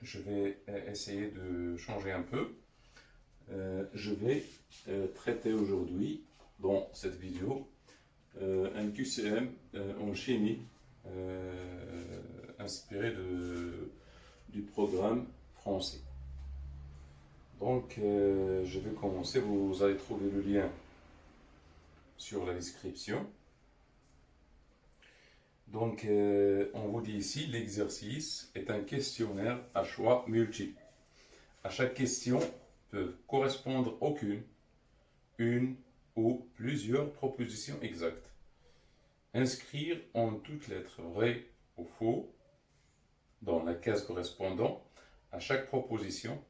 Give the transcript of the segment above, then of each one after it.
je vais essayer de changer un peu. Je vais traiter aujourd'hui, dans cette vidéo, un QCM en chimie inspiré du programme français. Donc, je vais commencer. Vous allez trouver le lien sur la description. Donc, on vous dit ici, l'exercice est un questionnaire à choix multiples. À chaque question peuvent correspondre aucune, une ou plusieurs propositions exactes. Inscrire en toutes lettres vrai ou faux dans la case correspondant à chaque proposition.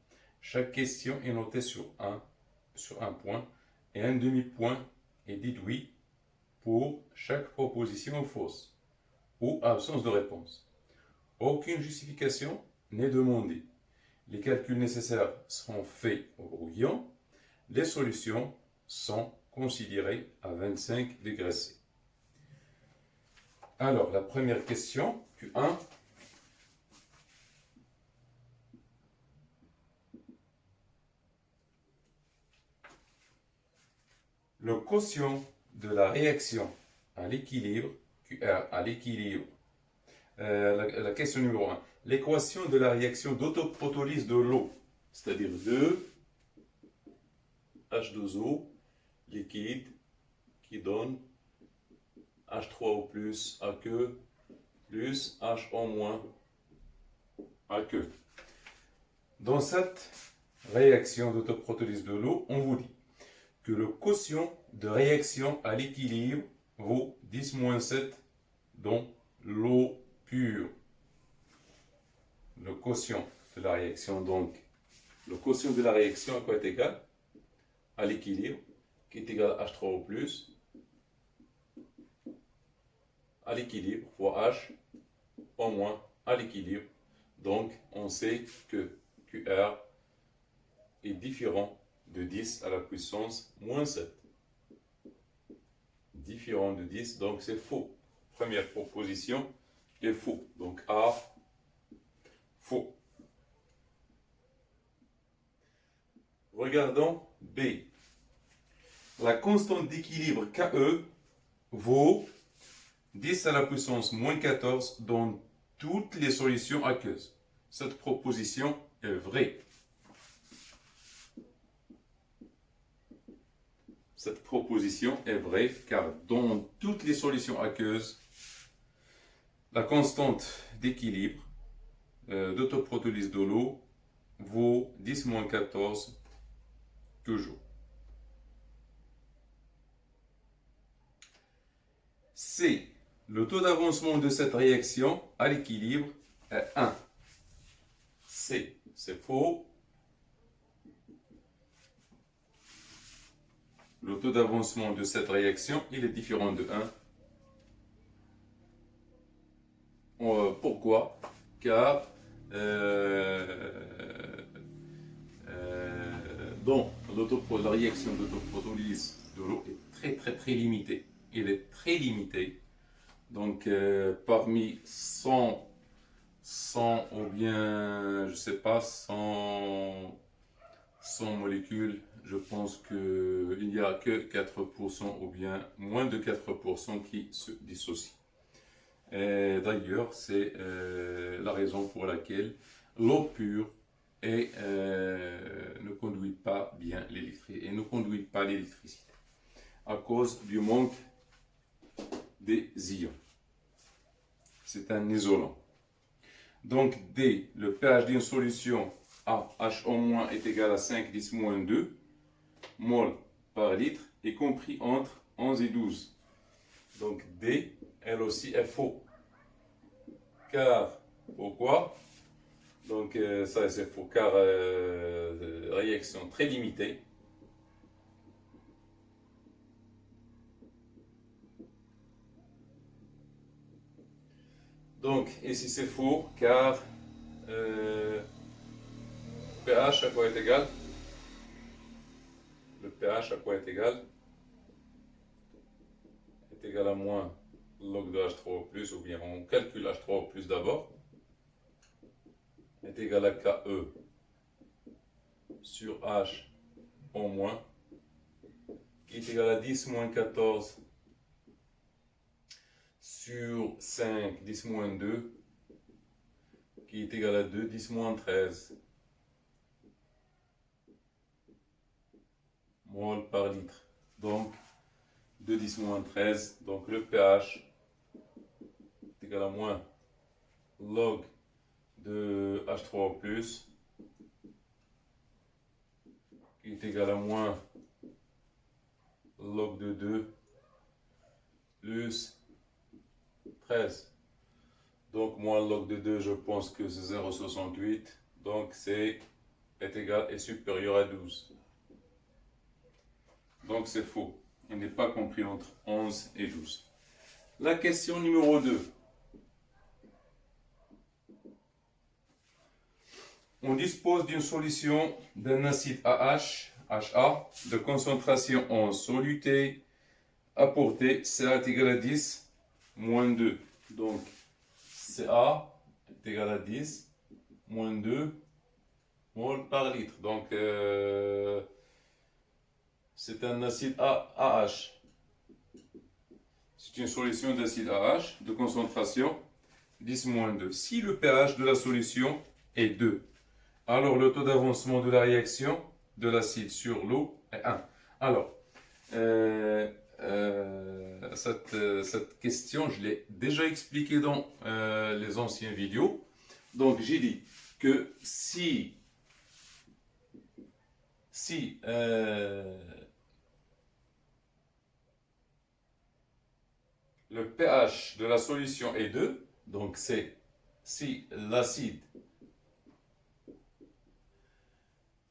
Chaque question est notée sur un point et un demi-point est déduit pour chaque proposition fausse ou absence de réponse. Aucune justification n'est demandée. Les calculs nécessaires seront faits au brouillon. Les solutions sont considérées à 25 degrés C. Alors, la première question, Q1. Le quotient de la réaction à l'équilibre, QR à l'équilibre. La question numéro 1. L'équation de la réaction d'autoprotolyse de l'eau, c'est-à-dire 2 H2O liquide qui donne H3O plus aqueux plus HO moins aqueux. Dans cette réaction d'autoprotolyse de l'eau, on vous dit que le quotient de réaction à l'équilibre vaut 10-7 dans l'eau pure. Le quotient de la réaction, donc, le quotient de la réaction à quoi est égal? À l'équilibre, qui est égal à H3O+, à l'équilibre, fois H, au moins, à l'équilibre. Donc, on sait que QR est différent de 10 à la puissance moins 7. Différent de 10, donc c'est faux. Première proposition est faux. Donc A, faux. Regardons B. La constante d'équilibre KE vaut 10 à la puissance moins 14 dans toutes les solutions aqueuses. Cette proposition est vraie. Cette proposition est vraie car dans toutes les solutions aqueuses, la constante d'équilibre d'autoprotolyse de l'eau vaut 10-14 toujours. C. Le taux d'avancement de cette réaction à l'équilibre est 1. C. C'est faux. Le taux d'avancement de cette réaction, il est différent de 1. Pourquoi? Car dans la réaction d'autoprotolyse de l'eau est très limitée. Il est très limité. Donc parmi 100 ou bien, je ne sais pas, 100 molécules, je pense qu'il n'y a que 4% ou bien moins de 4% qui se dissocient. D'ailleurs, c'est la raison pour laquelle l'eau pure ne conduit pas bien l'électricité et ne conduit pas l'électricité à cause du manque des ions. C'est un isolant. Donc D, le pH d'une solution à HO- est égal à 5-10-2 mol par litre, y compris entre 11 et 12. Donc D, elle aussi est faux. Car, pourquoi? Donc ça c'est faux, car réaction très limitée. Donc ici c'est faux, car pH à quoi est égal? Le pH à quoi est égal? Est égal à moins log de H3O+, ou bien on calcule H3O+, d'abord. est égal à KE sur H en moins, qui est égal à 10 moins 14 sur 5, 10 moins 2, qui est égal à 2, 10 moins 13 mol par litre. Donc, 2, 10 moins 13, donc le pH est égal à moins log de H3O+, qui est égal à moins log de 2 plus 13. Donc moins log de 2, je pense que c'est 0,68. Donc c'est est égal et supérieur à 12. Donc c'est faux. Il n'est pas compris entre 11 et 12. La question numéro 2. On dispose d'une solution d'un acide AH, HA, de concentration en soluté apportée, CA est égal à 10, moins 2. Donc, CA est égal à 10, moins 2 mol par litre. Donc, c'est un acide AH. C'est une solution d'acide AH de concentration 10 moins 2. Si le pH de la solution est 2, alors le taux d'avancement de la réaction de l'acide sur l'eau est 1. Alors, cette question, je l'ai déjà expliquée dans les anciennes vidéos. Donc, j'ai dit que si le pH de la solution est 2, donc c'est si l'acide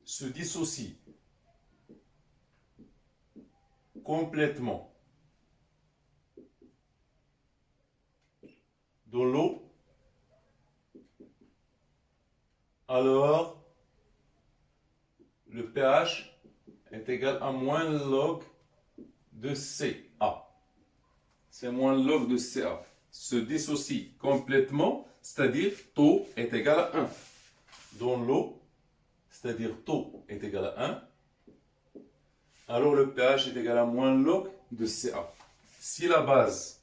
se dissocie complètement de l'eau, alors le pH est égal à moins log de CA. C'est moins log de CA. Se dissocie complètement, c'est-à-dire taux est égal à 1. Dans l'eau, c'est-à-dire taux est égal à 1, alors le pH est égal à moins log de Ca. Si la base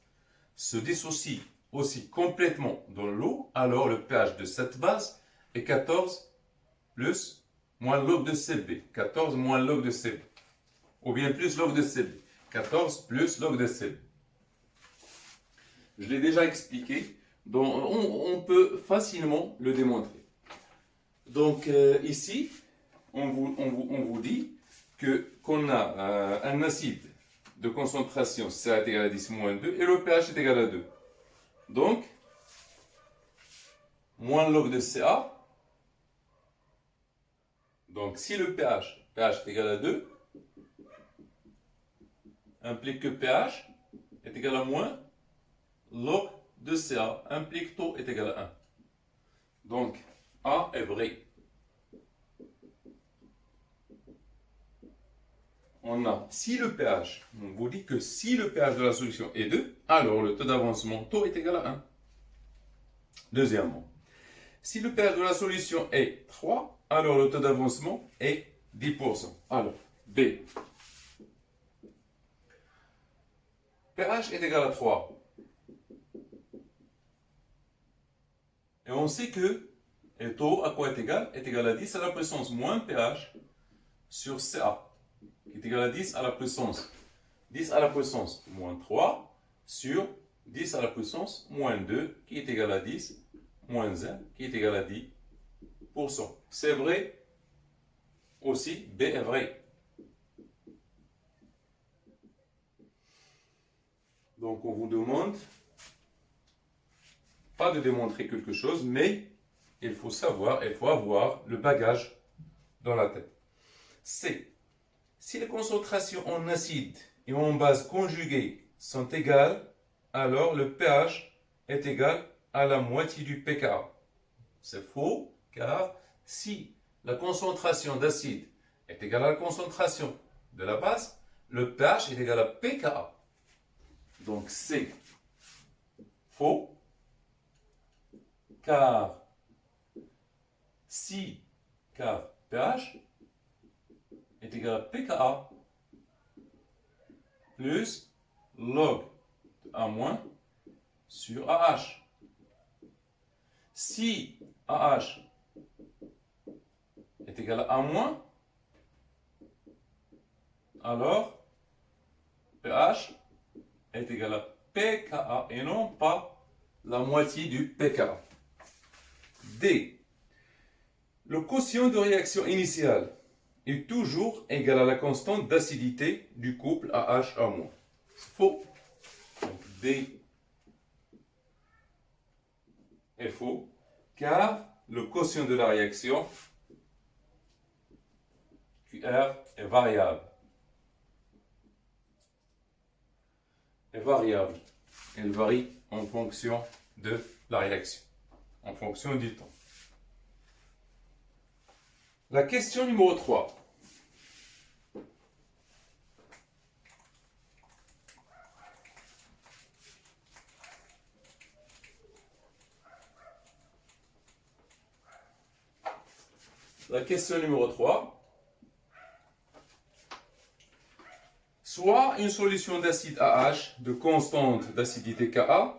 se dissocie aussi complètement dans l'eau, alors le pH de cette base est 14 plus moins log de Cb. 14 moins log de Cb. Ou bien plus log de Cb. 14 plus log de Cb. Je l'ai déjà expliqué, donc on peut facilement le démontrer. Donc ici, on vous dit qu'on a un acide de concentration Ca est égal à 10 moins 2 et le pH est égal à 2. Donc, moins log de Ca. Donc, si le pH est égal à 2, implique que pH est égal à moins log de Ca, implique taux est égal à 1. Donc, A est vrai. On a, si le pH, on vous dit que si le pH de la solution est 2, alors le taux d'avancement taux est égal à 1. Deuxièmement, si le pH de la solution est 3, alors le taux d'avancement est 10%. Alors, B. pH est égal à 3. Et on sait que le taux à quoi est égal? Est égal à 10 à la puissance moins pH sur Ca, qui est égal à 10 à la puissance 10 à la puissance moins 3 sur 10 à la puissance moins 2, qui est égal à 10 moins 1, qui est égal à 10%. C'est vrai aussi, B est vrai. Donc on vous demande pas de démontrer quelque chose, mais il faut savoir, il faut avoir le bagage dans la tête. C. Si les concentrations en acide et en base conjuguée sont égales, alors le pH est égal à la moitié du pKa. C'est faux, car si la concentration d'acide est égale à la concentration de la base, le pH est égal à pKa. Donc c'est faux, car Si car pH est égal à pKa plus log de A- sur AH. Si AH est égal à A-, alors pH est égal à pKa et non pas la moitié du pKa. D. Le quotient de réaction initiale est toujours égal à la constante d'acidité du couple AH-A-. C'est faux. Donc D est faux, car le quotient de la réaction QR est variable. Elle varie en fonction de la réaction, en fonction du temps. La question numéro 3. La question numéro 3. Soit une solution d'acide AH de constante d'acidité Ka.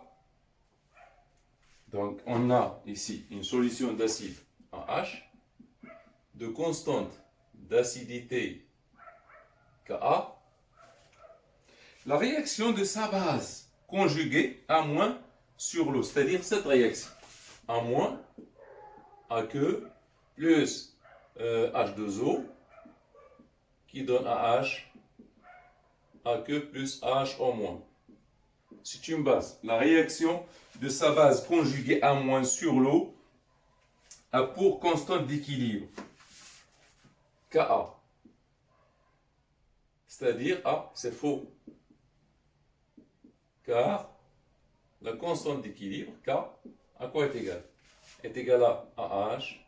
Donc on a ici une solution d'acide AH de constante d'acidité Ka. La réaction de sa base conjuguée A- sur l'eau, c'est-à-dire cette réaction. A- aqueux plus H2O qui donne AH aqueux plus AHO-. C'est une base. La réaction de sa base conjuguée A- sur l'eau a pour constante d'équilibre Ka. C'est-à-dire A, c'est faux. Car la constante d'équilibre, K, à quoi est égale? Est égale à AH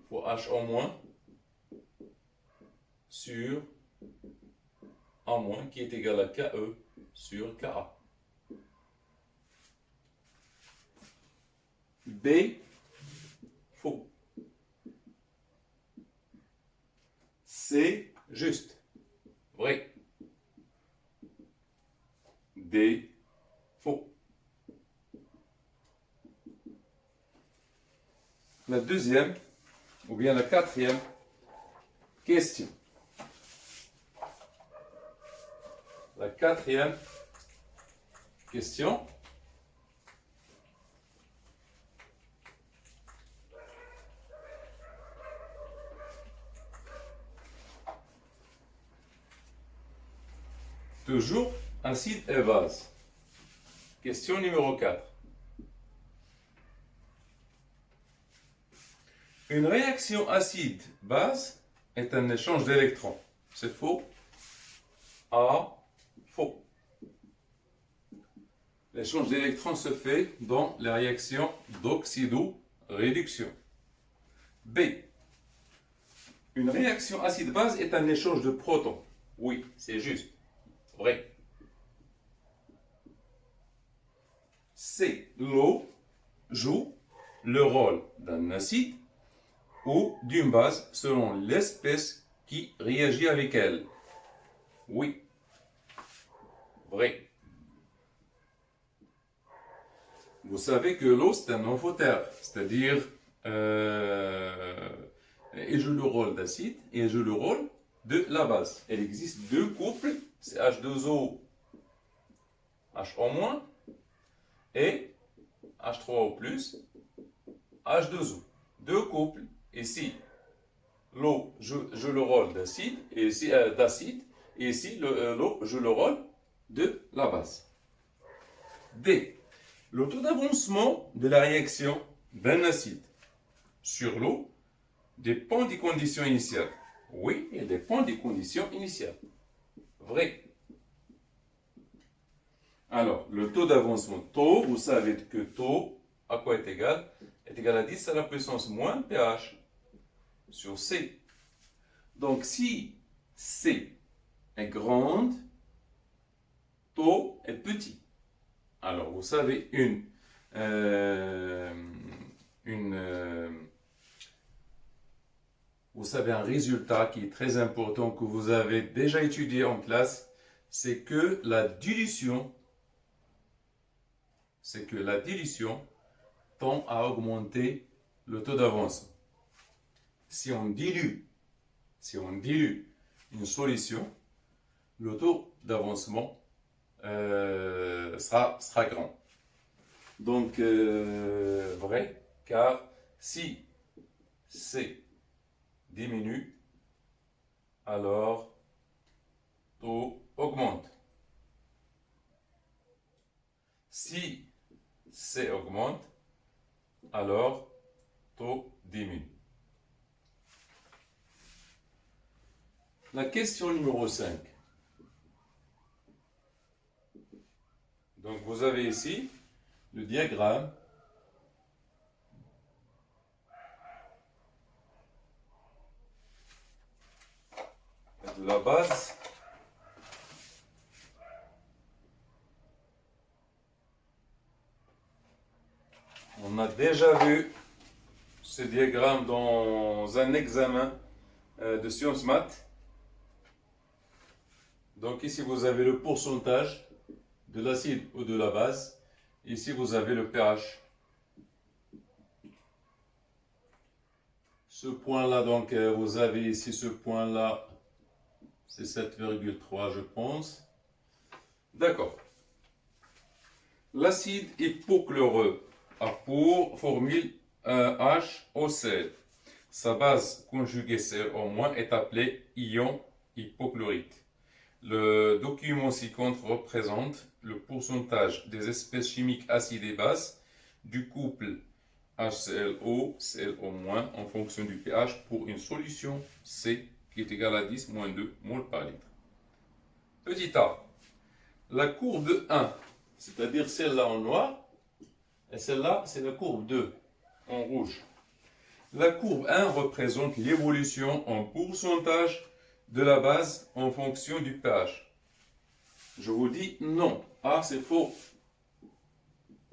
fois HO- sur A- qui est égal à KE sur Ka. B, faux. C, juste. Vrai. D, faux. La deuxième, ou bien la quatrième question. La quatrième question. Toujours acide et base. Question numéro 4. Une réaction acide-base est un échange d'électrons. C'est faux? A, faux. L'échange d'électrons se fait dans la réaction d'oxydoréduction. B. Une réaction acide-base est un échange de protons. Oui, c'est juste. Vrai. C. L'eau joue le rôle d'un acide ou d'une base selon l'espèce qui réagit avec elle. Oui. Vrai. Vous savez que l'eau, c'est un amphotère, c'est-à-dire elle joue le rôle d'acide et elle joue le rôle de la base. Il existe deux couples, c'est H2O, HO- et H3O+, H2O. Deux couples. Ici, l'eau joue le rôle d'acide, et ici, l'eau joue le rôle de la base. D. Le taux d'avancement de la réaction d'un acide sur l'eau dépend des conditions initiales. Oui, il dépend des conditions initiales. Vrai. Alors, le taux d'avancement, taux, vous savez que taux, à quoi est égal? Est égal à 10 à la puissance moins pH sur C. Donc, si C est grande, taux est petit. Alors, vous savez, une savez, un résultat qui est très important que vous avez déjà étudié en classe, c'est que la dilution tend à augmenter le taux d'avancement. Si on dilue une solution, le taux d'avancement sera grand. Donc, vrai, car si C diminue, alors taux augmente. Si C augmente, alors taux diminue. La question numéro 5. Donc vous avez ici le diagramme de la base on a déjà vu ce diagramme dans un examen de sciences maths. Donc ici vous avez le pourcentage de l'acide ou de la base. Ici vous avez le pH. Ce point-là, donc vous avez ici ce point-là, c'est 7,3 je pense. D'accord. L'acide hypochloreux a pour formule HOCl. Sa base conjuguée Cl- est appelée ion hypochlorite. Le document ci-contre représente le pourcentage des espèces chimiques acides et bases du couple HClO, Cl- en fonction du pH pour une solution C qui est égale à 10 moins 2 mol par litre. Petit a, la courbe 1, c'est-à-dire celle-là en noir, et celle-là c'est la courbe 2 en rouge. La courbe 1 représente l'évolution en pourcentage de la base en fonction du pH. Je vous dis non. A, c'est faux.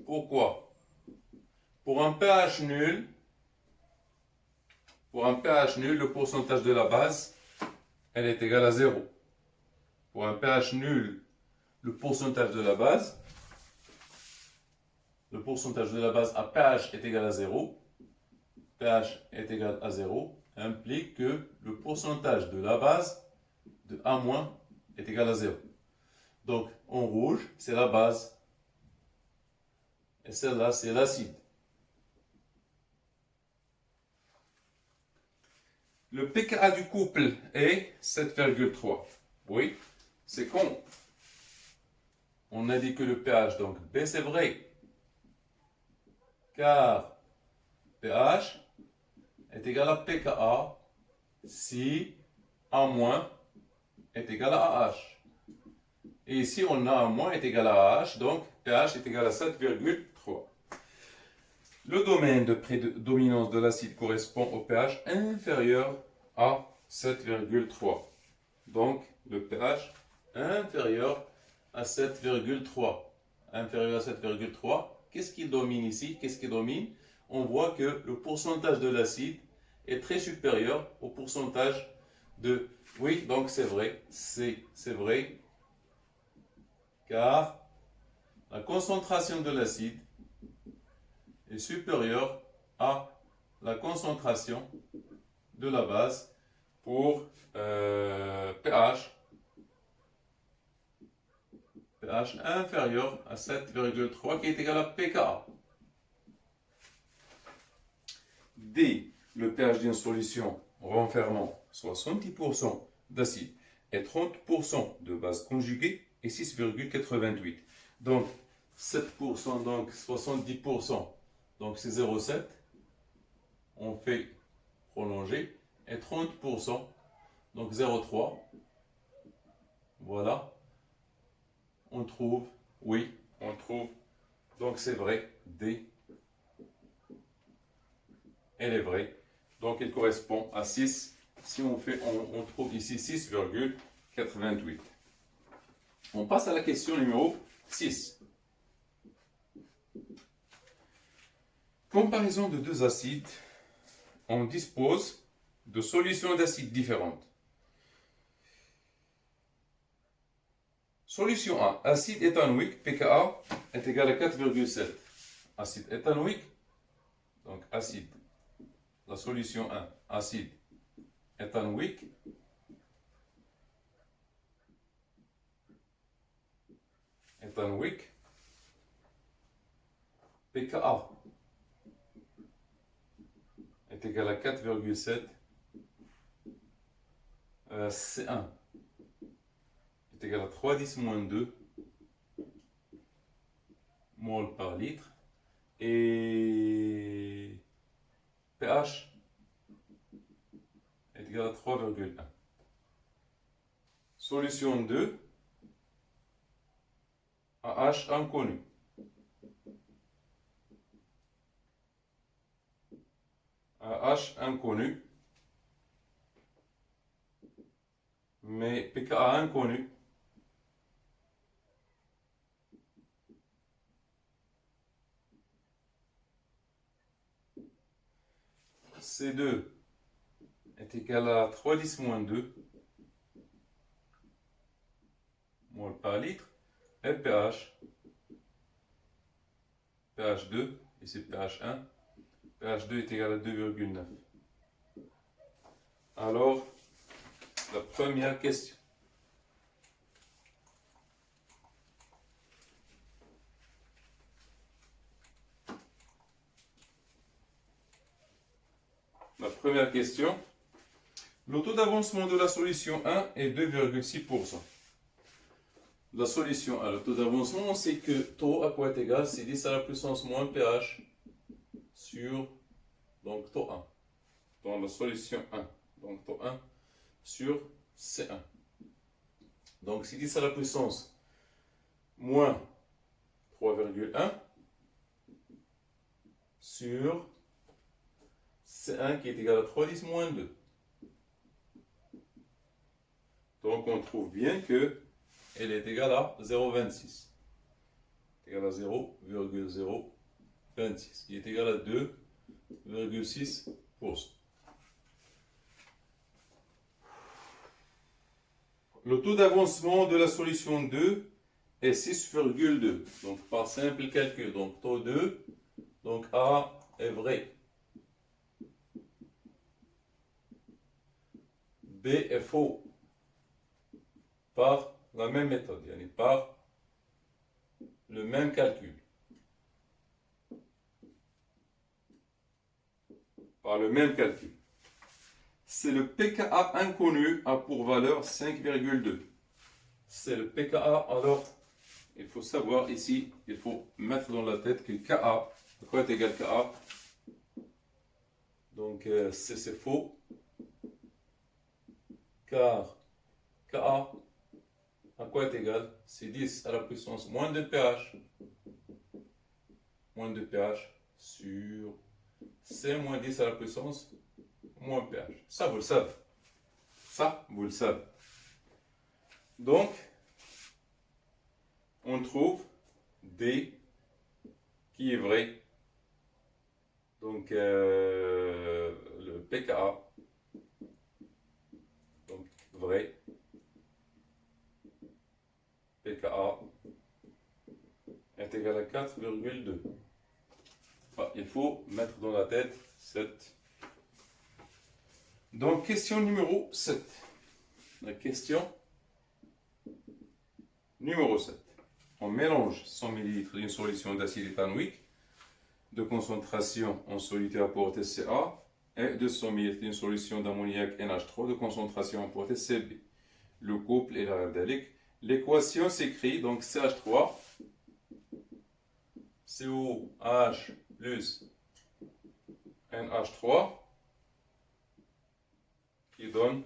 Pourquoi? Pour un pH nul, le pourcentage de la base, elle est égale à 0. Pour un pH nul, le pourcentage de la base à pH est égal à 0. pH est égal à 0 implique que le pourcentage de la base de A- est égal à 0. Donc, en rouge, c'est la base. Et celle-là, c'est l'acide. Le pKa du couple est 7,3. Oui, c'est con. On a dit que le pH, donc B, c'est vrai. Car pH est égal à pKa si A- est égal à H. Et ici, on a A- est égal à H, donc pH est égal à 7,3. Le domaine de prédominance de l'acide correspond au pH inférieur à 7,3. Donc, le pH inférieur à 7,3. Inférieur à 7,3. Qu'est-ce qui domine ici? Qu'est-ce qui domine? On voit que le pourcentage de l'acide est très supérieur au pourcentage de... Oui, donc c'est vrai. C'est vrai. Car la concentration de l'acide est supérieure à la concentration de la base pour pH inférieur à 7,3 qui est égal à pKa. D. Le pH d'une solution renfermant 70% d'acide et 30% de base conjuguée est 6,88. Donc 7%, donc 70%, donc c'est 0,7. On fait prolonger. Et 30%, donc 0,3. Voilà. On trouve, oui, on trouve. Donc c'est vrai, D, elle est vraie. Donc il correspond à 6. Si on fait, on trouve ici 6,88. On passe à la question numéro 6. Comparaison de deux acides. On dispose de solutions d'acide différentes. Solution 1. Acide éthanoïque, pKa, est égal à 4,7. Acide éthanoïque, donc acide. La solution 1. Acide éthanoïque. Éthanoïque. pKa est égal à 4,7. C1 est égal à 3,10-2 mol par litre. Et pH est égal à 3,1. Solution 2. AH inconnu. AH inconnu. Mais pKa inconnu. C2 est égal à 3,10-2 mol par litre. Et pH, pH2, ici pH1, pH2 est égal à 2,9. Alors, la première question. La première question. Le taux d'avancement de la solution 1 est 2,6%. La solution 1, le taux d'avancement, c'est que taux à quoi est égal, c'est 10 à la puissance moins pH sur, donc taux 1, dans la solution 1. Donc taux 1 sur C1. Donc c'est 10 à la puissance moins 3,1 sur C1 qui est égal à 3,10-2. Donc on trouve bien que elle est égale à 0,26. Égale à 0,026. Qui est égal à 2,6%. Le taux d'avancement de la solution 2 est 6,2. Donc par simple calcul. Donc taux 2. Donc A est vrai. B est faux. Par la même méthode, par le même calcul. Par le même calcul. C'est le pKa inconnu a pour valeur 5,2. C'est le pKa, alors il faut savoir ici, il faut mettre dans la tête que Ka, à quoi est égal Ka? Donc c'est faux, car Ka à quoi est égal? C'est 10 à la puissance moins de pH. Moins de pH sur C moins 10 à la puissance moins pH. Ça, vous le savez. Ça, vous le savez. Donc, on trouve D qui est vrai. Donc, le pKa, donc vrai. pKa est égal à 4,2. Il faut mettre dans la tête cette. Donc, question numéro 7. La question numéro 7. On mélange 100 ml d'une solution d'acide éthanoïque de concentration en soluté apportée Ca et 200 ml d'une solution d'ammoniac NH3 de concentration apportée Cb. Le couple est l'ardélique. L'équation s'écrit donc CH3 COH plus NH3 qui donne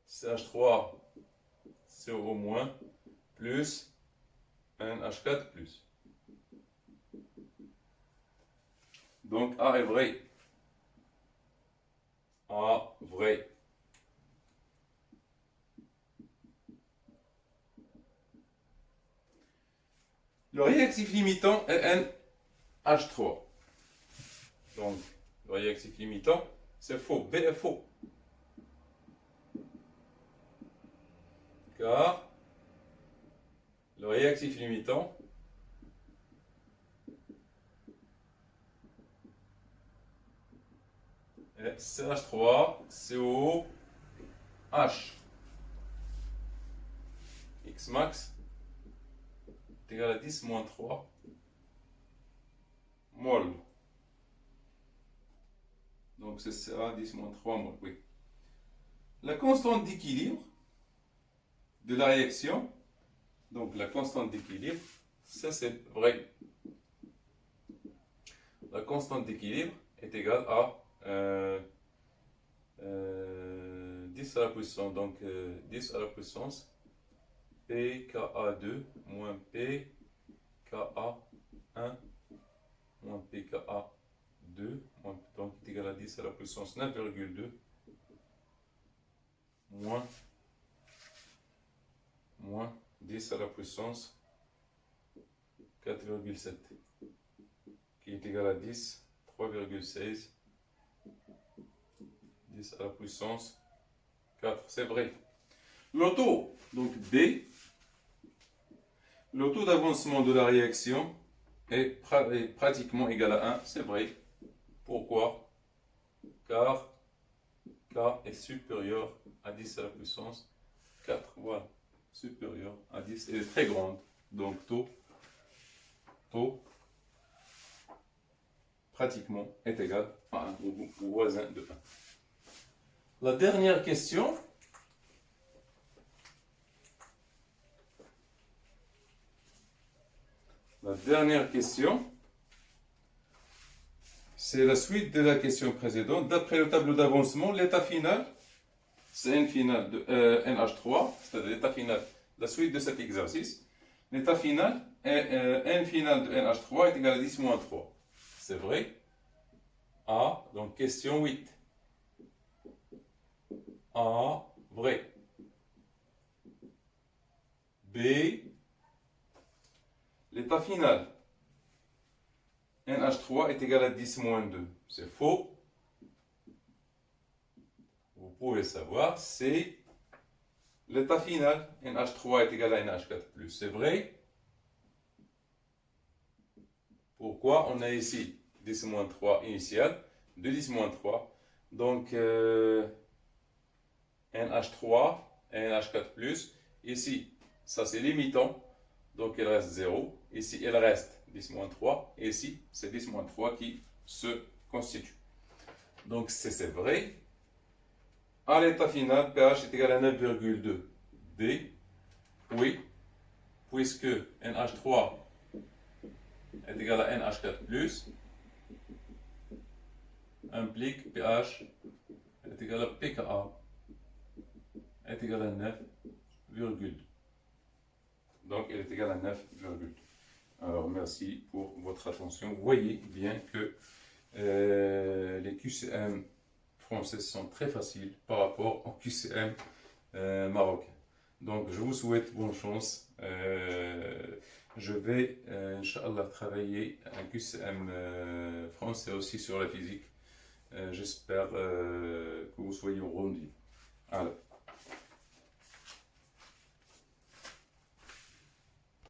CH3 CO- plus NH4 plus. Donc A est vrai. A vrai. Le réactif limitant est NH3. Donc le réactif limitant, c'est faux. B est faux. Car le réactif limitant est CH3COH. X max est égal à 10 moins 3 mol. Donc c'est ça, 10 moins 3 mol, oui. La constante d'équilibre de la réaction, donc la constante d'équilibre, ça c'est vrai. La constante d'équilibre est égale à 10 à la puissance, donc 10 à la puissance pKa2 moins pKa1 moins pKa2, donc est égal à 10 à la puissance 9,2 moins 10 à la puissance 4,7 qui est égal à 10, 3,16, 10 à la puissance 4, c'est vrai. Le taux, donc D, le taux d'avancement de la réaction est pratiquement égal à 1, c'est vrai. Pourquoi? Car K est supérieur à 10 à la puissance 4, voilà, supérieur à 10, elle est très grande, donc taux pratiquement est égal à 1, ou voisin de 1. La dernière question, c'est la suite de la question précédente. D'après le tableau d'avancement, l'état final, c'est N final de NH3, c'est-à-dire l'état final, la suite de cet exercice. L'état final, N final de NH3 est égal à 10 moins 3. C'est vrai. A, donc question 8. A, vrai. B, l'état final, NH3 est égal à 10 moins 2. C'est faux. Vous pouvez savoir, c'est l'état final, NH3 est égal à NH4+. C'est vrai. Pourquoi? On a ici 10 moins 3 initial, de 10 moins 3. Donc, NH3 et NH4+. Ici, ça c'est limitant. Donc, il reste 0. Ici, il reste 10 moins 3. Et ici, c'est 10 moins 3 qui se constitue. Donc, c'est vrai. À l'état final, pH est égal à 9,2 D. Oui, puisque NH3 est égal à NH4+, implique pH est égal à pKa est égal à 9,2. Donc, elle est égale à 9,2. Alors, merci pour votre attention. Vous voyez bien que les QCM français sont très faciles par rapport aux QCM marocains. Donc, je vous souhaite bonne chance. Je vais, Inch'Allah, travailler un QCM français aussi sur la physique. J'espère que vous soyez au rendez-vous. Alors,